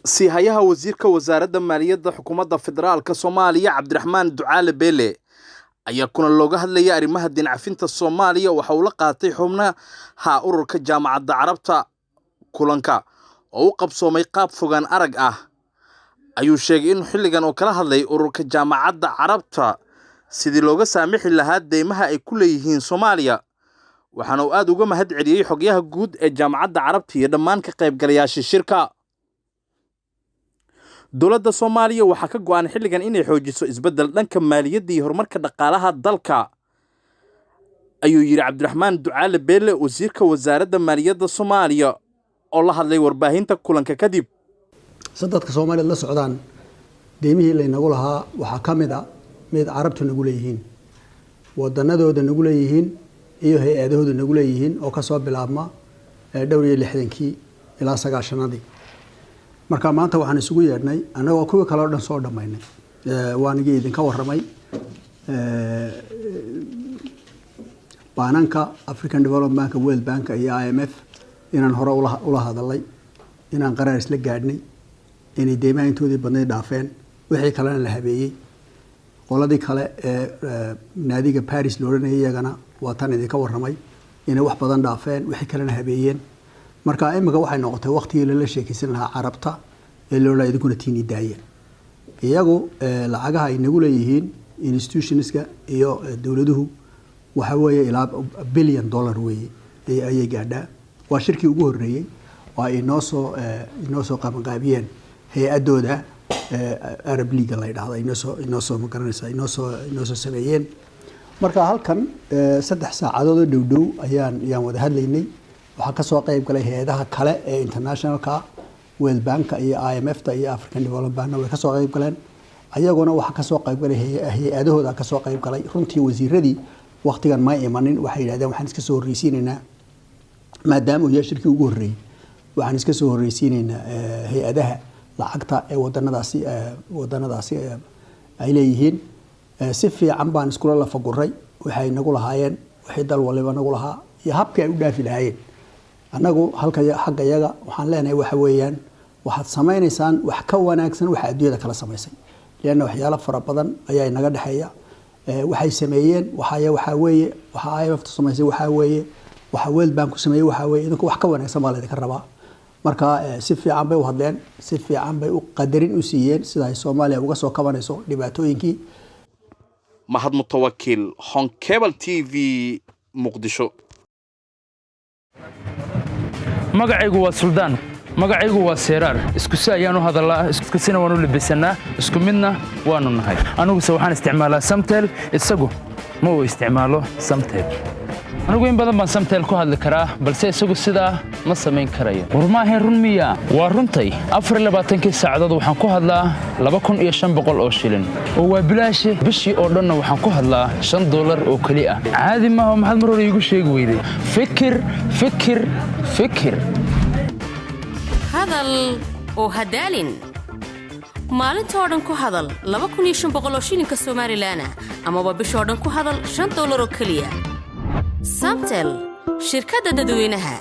سيهايها وزيرك وزارة مالية حكومة فدرالك Somaliya Cabdiraxmaan Ducaale Beele ayaa kuna looga hadlayay arrimaha dinacafinta Soomaaliya waxa uu la qaatay xubnaha ururka Jaamacadda carabta kulanka oo u qabsoomay qaab fogaan arag ah ayuu sheegay in xilligan oo kala hadlay ururka Jaamacadda carabta sidii looga saamixi lahaa deymaha ay ku leeyihiin Soomaaliya waxaana uu aad uga mahad celiyay xogyaha guud ee Jaamacadda carabta iyo dhammaan ka qaybgalayaasha shirka dowladda Soomaaliya waxa ka go'an xilligan inay xoojiso isbedel dhanka maaliyadda iyo horumarka dhaqaalaha dalka ayuu yiri Cabdiraxmaan Ducaale Beele wasiirka wasaaradda maaliyadda Soomaaliya oo la hadlay warbaahinta kulanka kadib dadka Soomaaliyeed la socdaan deemihii la inagu lahaa waxa kamid ah mid carabtu nagu leeyihiin wadanadooda nagu leeyihiin iyo hay'adahooda nagu leeyihiin oo ka soo bilaabma dhowr iyo 60kii ilaa 90nadii marka maanta waxaan isugu yeedhnay anagoo kuwa kale oo dhan soo dhameynay waanigi idinka waramay baananka African Development Bank World Bank iyo IMF inaan hore ula hadalay inaan qaraar isla gaadhnay inay deymaha intoodii badnay dhaafeen wixii kalena la habeeyay qoladii kale ee naadiga Paris looranayay iyagana waa tan idinka waramay inay wax badan dhaafeen wixii kalena habeeyeen marka imika waxay noqotay waqtigii la sheekaysan lahaa carabta ee loo idinku tiini daayeen iyagu lacagaha ay nagu leeyihiin institutionska iyo dawladuhu waxa weeye ilaa $1 billion weeye ay gaadhaa waa shirkii ugu horeeyay oo ay inoo soo qabanqaabiyeen hay'adooda Arab League la yiraahdo inoo soo magaranaysa inoo soo sameeyeen marka halkan 3 saacadood dhowdhow ayaan wada hadlaynay waxa ka soo qayb galay hay'adaha kale ee internationalka World Bank iyo IMF ta iyo African Development Bank way ka soo qayb galeen ayaguna waxa ka soo qayb galay hay'adahooda ka soo qayb galay runtii wasiiradii waqtigan ma imanin waxay yiraahdeen waxaan iska soo horeysiinaynaa maadaama uu shirkii ugu horeeyay waxaan iska soo horeysiinaynaa hay'adaha lacagta ee wadanadaasi ay leeyihiin si fiican baan iskula la faguray waxay nagu lahaayeen wixii dal waliba nagu lahaa iyo habkii ay u dhaafi lahaayeen anagu xagga yaga waxaan leenahay waxa weeyaan waxaad sameeynaysan wax ka wanaagsan waxa adduunyada kala sameysay leena waxyaalo fara badan ayaa inaga dhaxeeya waxay sameeyeen waxa weeye waxa IMF sameysay waxa weeye waxa World Bank sameeyay waxa weeye idinku wax ka wanaagsan baa idinka rabaa marka si fiican bay u hadleen si fiican bay u qadarin u siiyeen sida ay Soomaaliya uga soo kabanayso dhibaatooyinkii mahad mutawakkil Honkebel TV Muqdisho magacaygu waa Suldaan magacaygu waa Seeraar isku si ayaan u hadalaa isku sina waan u libisanaa isku midna waanu nahay anigu waxaan isticmaalaa Samtel isagu ma uu isticmaalo Samtel anigu in badan baan Samtel ku hadli karaa balse isagu sida ma sameyn karayo warmaahay run miya waa runtay 24 saacadood waxaan ku hadlaa $2500 oo shilin oo waa bilaash bishii oo dhan waxaan ku hadlaa $5 oo kali ah caadi ma aha maxad mar hore igu sheegi weyday fikir hadal oo hadalin maalinta oo dhan ku hadal $2500 oo shilinka Soomaaliland ama bishii oo dhan ku hadal $5 oo kaliya Samtel shirkadda dadweynaha